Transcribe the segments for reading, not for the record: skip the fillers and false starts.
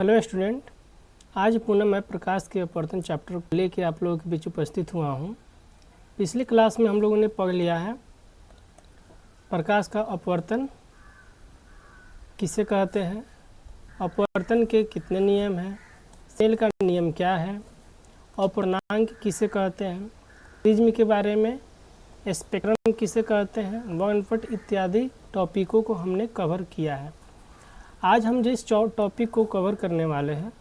Hello student, आज पुनः मैं प्रकाश के अपवर्तन चैप्टर को लेके आप लोगों के बीच उपस्थित हुआ हूँ। पिछली क्लास में हम लोगों ने पढ़ लिया है प्रकाश का अपवर्तन किसे कहते हैं, अपवर्तन के कितने नियम हैं, सेल का नियम क्या है, अपूर्णांक किसे कहते हैं, प्रिज्म के बारे में, स्पेक्ट्रम किसे कहते हैं, वर्णपट इत्यादि टॉपिकों को हमने कवर किया है। आज हम जिस टॉपिक को कवर करने वाले हैं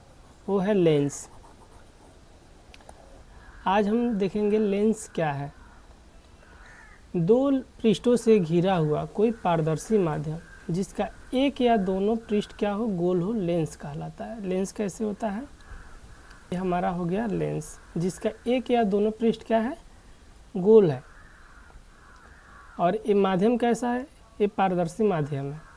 वो है लेंस। आज हम देखेंगे लेंस क्या है। दो पृष्ठों से घिरा हुआ कोई पारदर्शी माध्यम जिसका एक या दोनों पृष्ठ क्या हो, गोल हो, लेंस कहलाता है। लेंस कैसे होता है? ये हमारा हो गया लेंस जिसका एक या दोनों पृष्ठ क्या है, गोल है। और ये माध्यम कैसा है? ये पारदर्शी माध्यम है।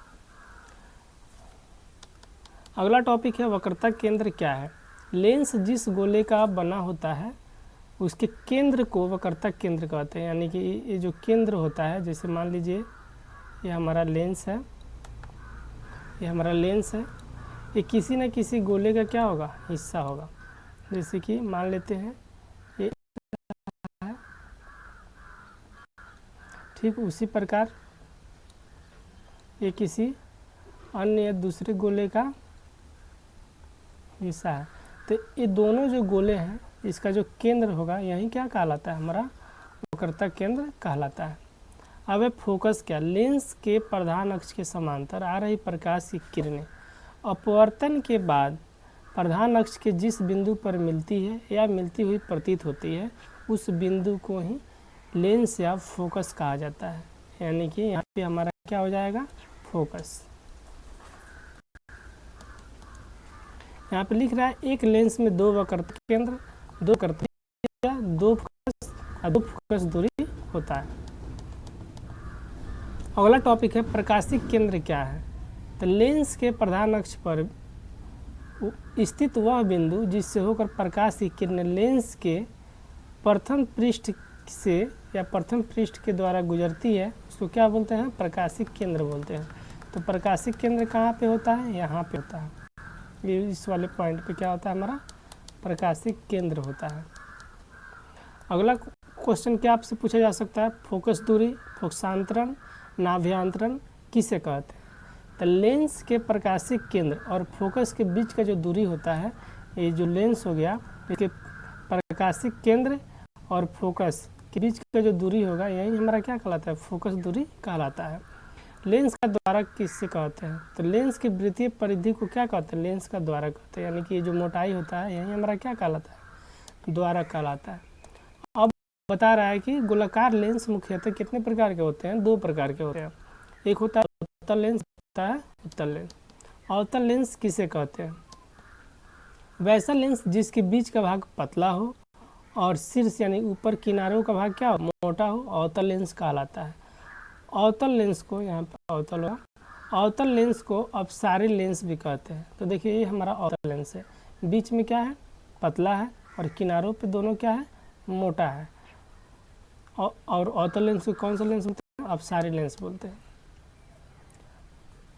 अगला टॉपिक है वक्रता केंद्र क्या है। लेंस जिस गोले का बना होता है उसके केंद्र को वक्रता केंद्र कहते हैं। यानी कि ये जो केंद्र होता है, जैसे मान लीजिए ये हमारा लेंस है, ये हमारा लेंस है, ये किसी न किसी गोले का क्या होगा, हिस्सा होगा। जैसे कि मान लेते हैं ये है, ठीक उसी प्रकार ये किसी अन्य या दूसरे गोले का हिस्सा है। तो ये दोनों जो गोले हैं इसका जो केंद्र होगा यही क्या कहलाता है, हमारा वक्रता केंद्र कहलाता है। अब है फोकस क्या। लेंस के प्रधान अक्ष के समांतर आ रही प्रकाश की किरणें अपवर्तन के बाद प्रधान अक्ष के जिस बिंदु पर मिलती है या मिलती हुई प्रतीत होती है उस बिंदु को ही लेंस या फोकस कहा जाता है। यानी कि यहाँ पे हमारा क्या हो जाएगा, फोकस। यहाँ पे लिख रहा है एक लेंस में दो वक्रता केंद्र, दो वक्रता या दो फोकस दूरी होता है। अगला टॉपिक है प्रकाशिक केंद्र क्या है। तो लेंस के प्रधान अक्ष पर स्थित वह बिंदु जिससे होकर प्रकाश की किरणें लेंस के प्रथम पृष्ठ से या प्रथम पृष्ठ के द्वारा गुजरती है उसको क्या बोलते हैं, प्रकाशिक केंद्र बोलते हैं। तो प्रकाशिक केंद्र कहाँ पे होता है, यहाँ पे होता है। ये इस वाले पॉइंट पे क्या होता है, हमारा प्रकाशिक केंद्र होता है। अगला क्वेश्चन क्या आपसे पूछा जा सकता है, फोकस दूरी, फोकसांतरण, नाभ्यांतरण किसे कहते हैं। तो लेंस के प्रकाशिक केंद्र और फोकस के बीच का जो दूरी होता है, ये जो लेंस हो गया इसके प्रकाशिक केंद्र और फोकस के बीच का जो दूरी होगा यही हमारा क्या कहलाता है, फोकस दूरी कहलाता है। लेंस का द्वारक किससे कहते हैं। तो लेंस की वृत्तीय परिधि को क्या कहते हैं, लेंस का द्वारक कहते हैं। यानी कि जो मोटाई होता है यही हमारा क्या कहलाता है, द्वारक कहलाता है। अब बता रहा है कि गोलाकार लेंस मुख्यतः कितने प्रकार के होते हैं, दो प्रकार के होते हैं। एक होता है अवतल लेंस, होता है उत्तल लेंस। अवतल लेंस किसे कहते हैं, वैसा लेंस जिसके बीच का भाग पतला हो और शीर्ष यानी ऊपर किनारों का भाग क्या हो, मोटा हो, अवतल लेंस कहलाता है। अवतल लेंस को, यहाँ पर अवतल होगा, अवतल लेंस को अपसारी लेंस भी कहते हैं। तो देखिए ये हमारा अवतल लेंस है, बीच में क्या है, पतला है और किनारों पे दोनों क्या है, मोटा है। और अवतल लेंस को कौन सा लेंस बोलते हैं, अपसारी लेंस बोलते हैं।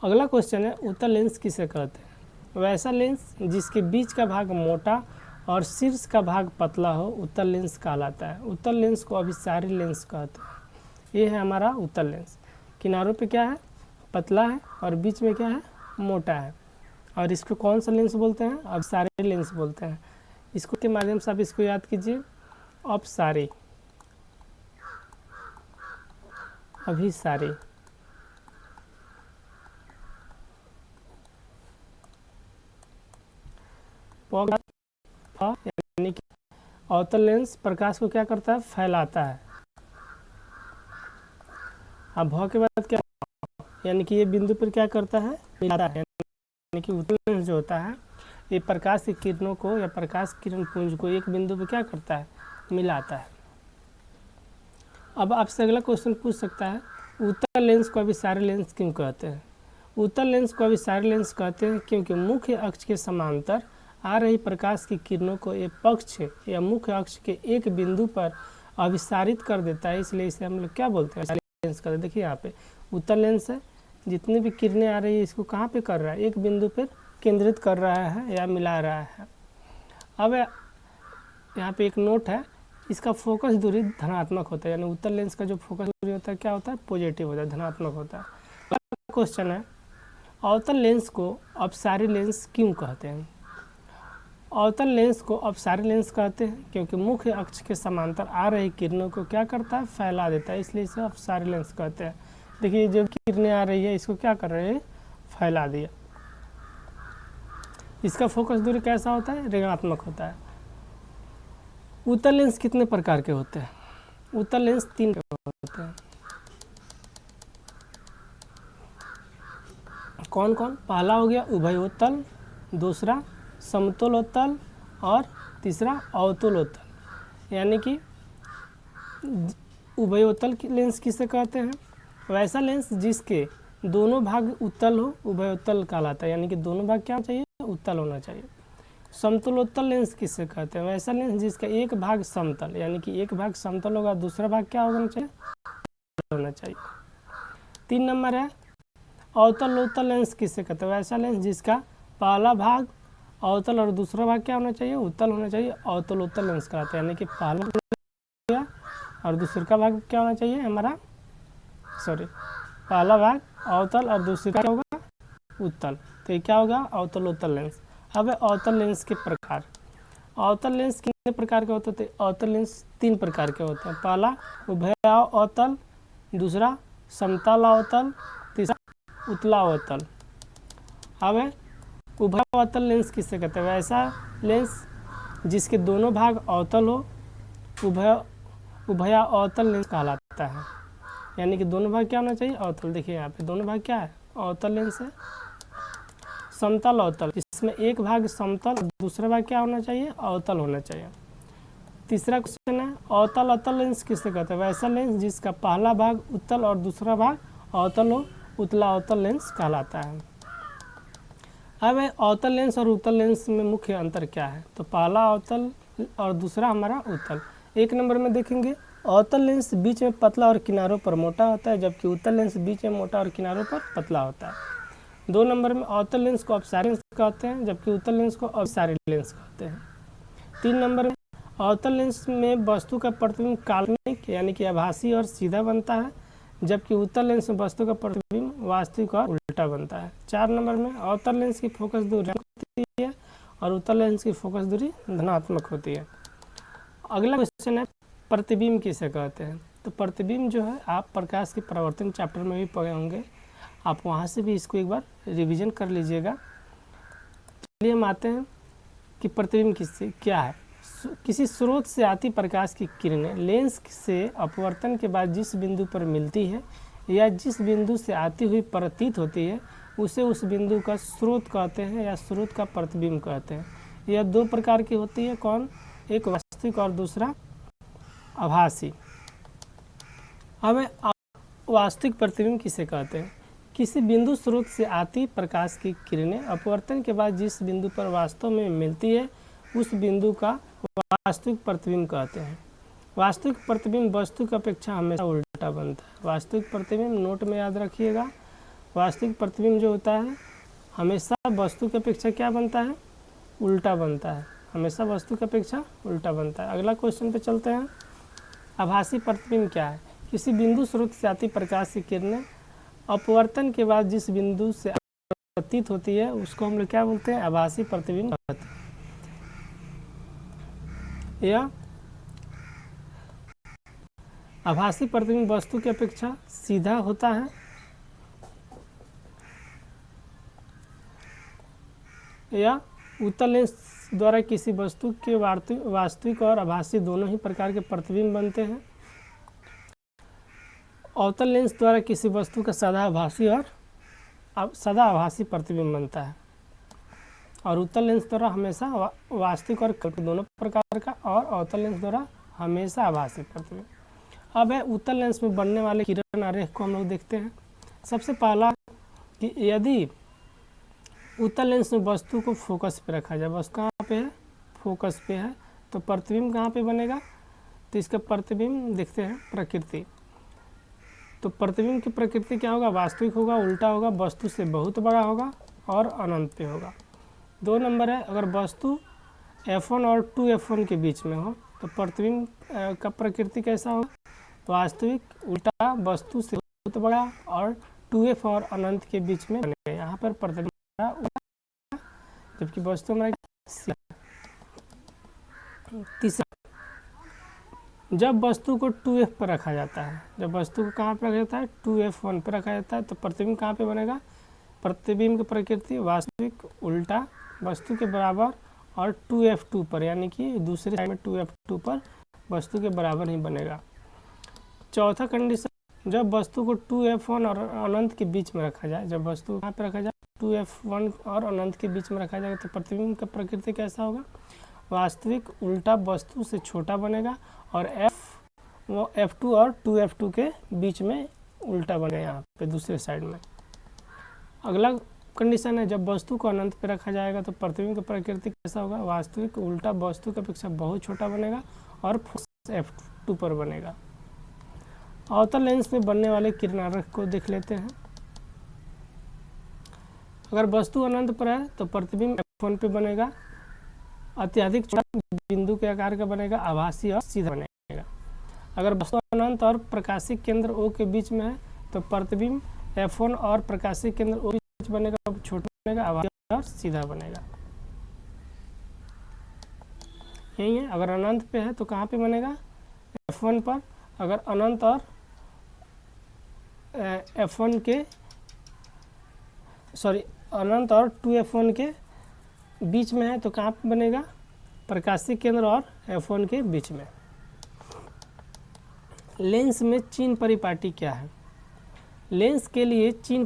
अगला क्वेश्चन है उत्तल लेंस किसे कहते हैं। वैसा लेंस जिसके बीच का भाग मोटा और शीर्ष का भाग पतला हो उत्तल लेंस कहलाता है। उत्तल लेंस को अभिसारी लेंस कहते हैं। ये है हमारा उत्तल लेंस, किनारों पे क्या है, पतला है और बीच में क्या है, मोटा है। और इसको कौन सा लेंस बोलते हैं, अपसारी लेंस बोलते हैं। इसको के माध्यम से आप इसको याद कीजिए, अपसारी, अभिसारी। यानी कि अवतल लेंस प्रकाश को क्या करता है, फैलाता है। अब भ के बाद क्या, यानी कि ये बिंदु पर क्या करता है, मिलाता है। यानी कि उत्तल लेंस जो होता है ये प्रकाश की किरणों को या प्रकाश किरण पुंज को एक बिंदु पर क्या करता है, मिलाता है। अब आपसे अगला क्वेश्चन पूछ सकता है, उत्तल लेंस को अभिसारी लेंस क्यों कहते हैं। उत्तल लेंस को अभिसारी लेंस कहते हैं क्योंकि मुख्य अक्ष के समांतर आ रही प्रकाश की किरणों को एक पक्ष या मुख्य अक्ष के एक बिंदु पर अभिसारित कर देता है, इसलिए इसे हम लोग क्या बोलते हैं, लेंस कहते हैं। देखिए यहाँ पे उत्तल लेंस है, जितनी भी किरणें आ रही है इसको कहाँ पे कर रहा है, एक बिंदु पर केंद्रित कर रहा है या मिला रहा है। अब यहाँ पे एक नोट है, इसका फोकस दूरी धनात्मक होता है, यानी उत्तल लेंस का जो फोकस दूरी होता है क्या होता है, पॉजिटिव होता है, धनात्मक होता है। क्वेश्चन है, अवतल लेंस को अपसारी लेंस क्यों कहते हैं? अवतल लेंस को अपसारी लेंस कहते हैं क्योंकि मुख्य अक्ष के समांतर आ रही किरणों को क्या करता है, फैला देता है, इसलिए इसे अपसारी लेंस कहते हैं। देखिए जो किरणें आ रही है इसको क्या कर रहे हैं, फैला दिया। इसका फोकस दूरी कैसा होता है, ऋणात्मक होता है। उत्तल लेंस कितने प्रकार के होते हैं? उत्तल लेंस 3 होते हैं। कौन कौन? पहला हो गया उभयोत्तल, दूसरा समतलोत्तल और तीसरा अवतलोत्तल। यानी कि उभयोत्तल लेंस किसे कहते हैं? वैसा लेंस जिसके दोनों भाग उत्तल हो उभयोत्तल कहलाता है, यानी कि दोनों भाग क्या चाहिए, उत्तल होना चाहिए। समतलोत्तल लेंस किससे कहते हैं? वैसा लेंस जिसका एक भाग समतल, यानी कि एक भाग समतल होगा, दूसरा भाग क्या होना चाहिए, होना चाहिए। 3 नंबर है अवतलोत्तल लेंस किससे कहते हैं? वैसा लेंस जिसका पहला भाग अवतल और दूसरा भाग क्या होना चाहिए, उत्तल होना चाहिए, अवतलोत्तल लेंस कहते हैं। यानी कि पहला और दूसरा भाग क्या होना चाहिए हमारा, पहला भाग अवतल और दूसरा क्या होगा, उत्तल, तो ये क्या होगा, अवतलोत्तल लेंस। अब अवतल लेंस के प्रकार। अवतल लेंस कितने प्रकार के होते थे? अवतल लेंस 3 प्रकार के होते हैं। पहला उभयावतल, दूसरा समतलावतल, तीसरा उत्तलावतल। अब उभयावतल लेंस किससे कहते हैं? वैसा लेंस जिसके दोनों भाग अवतल हो उभयावतल लेंस कहलाता है, यानी कि दोनों भाग क्या होना चाहिए, अवतल। देखिए यहाँ पे दोनों भाग क्या है, अवतल लेंस है। समतल अवतल, इसमें एक भाग समतल और दूसरा भाग क्या होना चाहिए, अवतल होना चाहिए। तीसरा क्वेश्चन है अवतल अवतल लेंस किससे कहते हैं? वैसा लेंस जिसका पहला भाग उत्तल और दूसरा भाग अवतल हो उत्तला अवतल लेंस कहलाता है। अब अवतल लेंस और उत्तल लेंस में मुख्य अंतर क्या है? तो पहला अवतल और दूसरा हमारा उत्तल। 1 नंबर में देखेंगे अवतल लेंस बीच में पतला और किनारों पर मोटा होता है, जबकि उत्तल लेंस बीच में मोटा और किनारों पर पतला होता है। 2 नंबर में अवतल लेंस को अपसारी लेंस कहते हैं, जबकि उत्तल लेंस को अपसारी लेंस कहते हैं। 3 नंबर में अवतल लेंस में वस्तु का प्रतिबिंब काल्पनिक यानी कि आभासी और सीधा बनता है, जबकि उत्तल लेंस में वस्तु का प्रतिबिंब वास्तविक और उल्टा बनता है। 4 नंबर में अवतल लेंस की फोकस दूरी होती है और उत्तल लेंस की फोकस दूरी धनात्मक होती है। अगला क्वेश्चन है प्रतिबिंब किसे कहते हैं? तो प्रतिबिंब जो है आप प्रकाश के परावर्तन चैप्टर में भी पढ़े होंगे, आप वहाँ से भी इसको एक बार रिवीजन कर लीजिएगा। चलिए हम आते हैं कि प्रतिबिंब किससे क्या है। किसी स्रोत से आती प्रकाश की किरणें लेंस से अपवर्तन के बाद जिस बिंदु पर मिलती है या जिस बिंदु से आती हुई प्रतीत होती है उसे उस बिंदु का स्रोत कहते हैं या स्रोत का प्रतिबिंब कहते हैं। यह 2 प्रकार की होती है, कौन? एक वास्तविक और दूसरा आभासी। अब वास्तविक प्रतिबिंब किसे कहते हैं? किसी बिंदु स्रोत से आती प्रकाश की किरणें अपवर्तन के बाद जिस बिंदु पर वास्तव में मिलती है उस बिंदु का वास्तविक प्रतिबिंब कहते हैं। वास्तविक प्रतिबिंब वस्तु की अपेक्षा हमेशा उल्टा बनता है। वास्तविक प्रतिबिंब नोट में याद रखिएगा, वास्तविक प्रतिबिंब जो होता है हमेशा वस्तु की अपेक्षा क्या बनता है, उल्टा बनता है, हमेशा वस्तु की अपेक्षा उल्टा बनता है। अगला क्वेश्चन पे चलते हैं। आभासी प्रतिबिंब क्या है? किसी बिंदु स्रोत से आती प्रकाश की किरणें अपवर्तन के बाद जिस बिंदु से प्रतीत होती है उसको हम लोग क्या बोलते हैं, आभासी प्रतिबिंब कहते हैं। यह आभासी प्रतिबिंब वस्तु की अपेक्षा सीधा होता है। या उत्तल लेंस द्वारा किसी वस्तु के वास्तविक और आभासी दोनों ही प्रकार के प्रतिबिंब बनते हैं। अवतल लेंस द्वारा किसी वस्तु का सदा आभासी प्रतिबिंब बनता है और उत्तल लेंस द्वारा हमेशा वास्तविक और कल्पित दोनों प्रकार का, और अवतल लेंस द्वारा हमेशा आभासी प्रतिबिंब। अब है उत्तल लेंस में बनने वाले किरण आरेख को हम लोग देखते हैं। सबसे पहला कि यदि उत्तल लेंस में वस्तु को फोकस पे रखा जाए, वस्तु कहाँ पे है, फोकस पे है, तो प्रतिबिंब कहाँ पे बनेगा, तो इसका प्रतिबिंब देखते हैं प्रकृति। तो प्रतिबिंब की प्रकृति क्या होगा, वास्तविक होगा, उल्टा होगा, वस्तु से बहुत बड़ा होगा और अनंत पे होगा। 2 नंबर है, अगर वस्तु F1 और 2F1 के बीच में हो तो प्रतिबिंब का प्रकृति कैसा होगा? वास्तविक उल्टा वस्तु से बहुत बड़ा और 2F और अनंत के बीच में बनेगा। यहाँ पर प्रतिबिंब उल्टा जबकि वस्तु हमारा। तीसरा, जब वस्तु को 2F पर रखा जाता है, जब वस्तु को कहाँ पर रखा जाता है? 2F1 पर रखा जाता है, तो प्रतिबिंब कहाँ पे बनेगा? प्रतिबिंब की प्रकृति वास्तविक उल्टा वस्तु के बराबर और 2F2 पर, यानी कि दूसरे साइड में 2F2 पर वस्तु के बराबर ही बनेगा। चौथा कंडीशन, जब वस्तु को 2F1 और अनंत के बीच में रखा जाए, जब वस्तु कहाँ पे रखा जाए? 2F1 और अनंत के बीच में रखा जाएगा, तो प्रतिबिंब का प्रकृति कैसा होगा? वास्तविक उल्टा वस्तु से छोटा बनेगा और वो F2 और 2F2 के बीच में उल्टा बनेगा यहाँ पे दूसरे साइड में। अगला कंडीशन है, जब वस्तु को अनंत पे रखा जाएगा तो प्रतिबिंब का प्रकृति कैसा होगा? वास्तविक उल्टा वस्तु की अपेक्षा बहुत छोटा बनेगा और F2 पर बनेगा। अवतल लेंस में बनने वाले किरणार्क को देख लेते हैं। अगर वस्तु अनंत पर है तो प्रतिबिंब F1 पे बनेगा, अत्यधिक छोटा बिंदु के आकार का बनेगा, आभासी और सीधा बनेगा। अगर वस्तु अनंत और प्रकाशिक केंद्र O के बीच में है तो प्रतिबिंब F1 और प्रकाशिक केंद्र O के बीच बनेगा, छोटा बनेगा, आभासी और सीधा बनेगा। यही है, अगर अनंत पे है तो कहाँ पे बनेगा? F1 पर। अगर अनंत और F1 के अनंत और 2F1 के बीच में है तो कहाँ पे बनेगा? प्रकाशिक केंद्र और F1 के बीच में। लेंस में चीन परिपाटी क्या है? लेंस के लिए चीन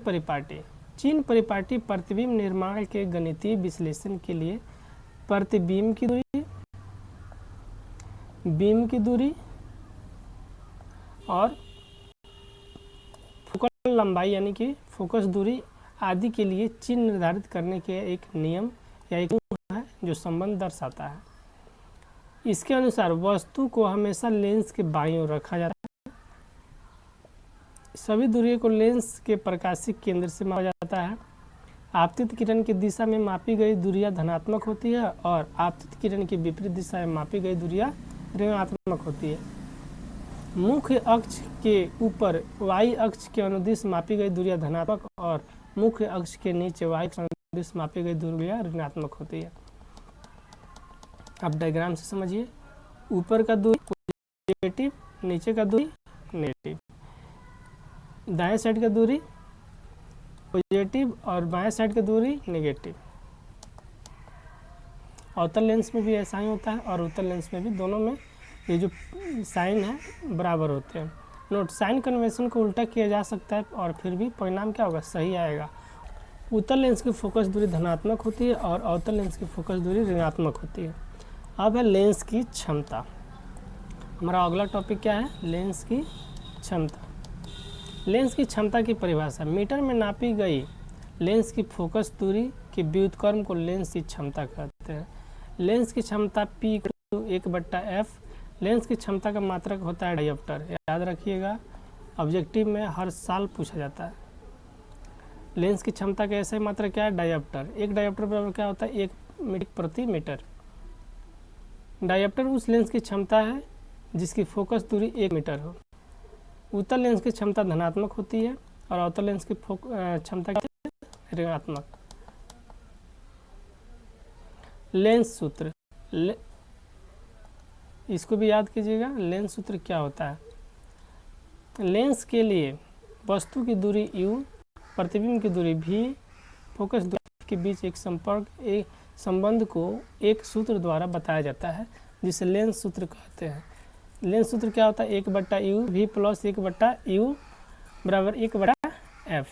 परिपाटी प्रतिबिंब निर्माण के गणितीय विश्लेषण के लिए प्रतिबिंब की दूरी, बीम की दूरी और फोकल लंबाई यानी कि फोकस दूरी आदि के लिए चिन्ह निर्धारित करने के एक नियम या एक है जो संबंध दर्शाता है। इसके अनुसार वस्तु को हमेशा लेंस के बाईं ओर रखा जाता है। सभी दूरियों को लेंस के प्रकाशिक केंद्र से मापा जाता है। आपतित किरण की दिशा में मापी गई दूरियां धनात्मक होती है और आपतित किरण की विपरीत दिशा में मापी गई दूरियां ऋणात्मक होती है। मुख्य अक्ष के ऊपर y अक्ष के अनुदिश मापी गई दूरियां धनात्मक और मुख्य अक्ष के नीचे y अक्ष के अनुदिश मापी गई दूरियां ऋणात्मक होती है। अब डायग्राम से समझिए। ऊपर का दूरी पॉजिटिव, नीचे का दूरी नेगेटिव, दाएं साइड का दूरी पॉजिटिव और बाएं साइड की दूरी नेगेटिव। अवतल लेंस में भी ऐसा ही होता है और उत्तल लेंस में भी, दोनों में ये जो साइन है बराबर होते हैं। नोट, साइन कन्वेंशन को उल्टा किया जा सकता है और फिर भी परिणाम क्या होगा? सही आएगा। उत्तल लेंस की फोकस दूरी धनात्मक होती है और अवतल लेंस की फोकस दूरी ऋणात्मक होती है। अब है लेंस की क्षमता। हमारा अगला टॉपिक क्या है? लेंस की क्षमता। लेंस की क्षमता की परिभाषा, मीटर में नापी गई लेंस की फोकस दूरी के व्युत्क्रम को लेंस की क्षमता कहते हैं। लेंस की क्षमता P/1/f। लेंस की क्षमता का मात्रक होता है डायोप्टर। याद रखिएगा, ऑब्जेक्टिव में हर साल पूछा जाता है। लेंस की क्षमता का ऐसा मात्रक क्या है? डायोप्टर। एक डायोप्टर बराबर क्या होता है? 1 मीटर प्रति मीटर। डायोप्टर उस लेंस की क्षमता है जिसकी फोकस दूरी 1 मीटर हो। उत्तल लेंस की क्षमता धनात्मक होती है और अवतल लेंस की क्षमता ऋणात्मक। लेंस सूत्र, इसको भी याद कीजिएगा। लेंस सूत्र क्या होता है? लेंस के लिए वस्तु की दूरी u, प्रतिबिंब की दूरी v, फोकस दूरी के बीच एक संबंध को एक सूत्र द्वारा बताया जाता है जिसे लेंस सूत्र कहते हैं। लेंस सूत्र क्या होता है? 1/u, v + 1/u बराबर 1/f।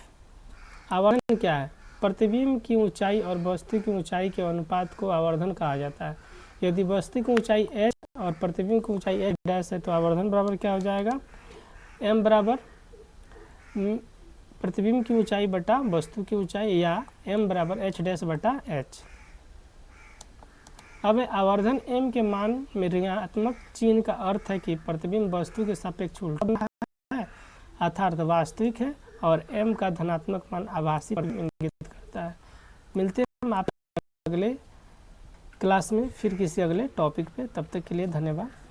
आवर्धन क्या है? प्रतिबिंब की ऊंचाई और वस्तु की ऊंचाई के अनुपात को आवर्धन कहा जाता है। यदि वस्तु की ऊंचाई h और प्रतिबिंब की ऊंचाई h' है तो आवर्धन बराबर क्या हो जाएगा? m बराबर प्रतिबिंब की ऊंचाई बटा वस्तु की ऊंचाई या m बराबर h'/h। अब आवर्धन m के मान में ऋणात्मक चिन्ह का अर्थ है कि प्रतिबिंब वस्तु के सापेक्ष उल्टा है अर्थात वास्तविक है और m का धनात्मक मान आभासी पर इंगित करता है। मिलते हैं हम आप अगले क्लास में फिर किसी अगले टॉपिक पे। तब तक के लिए धन्यवाद।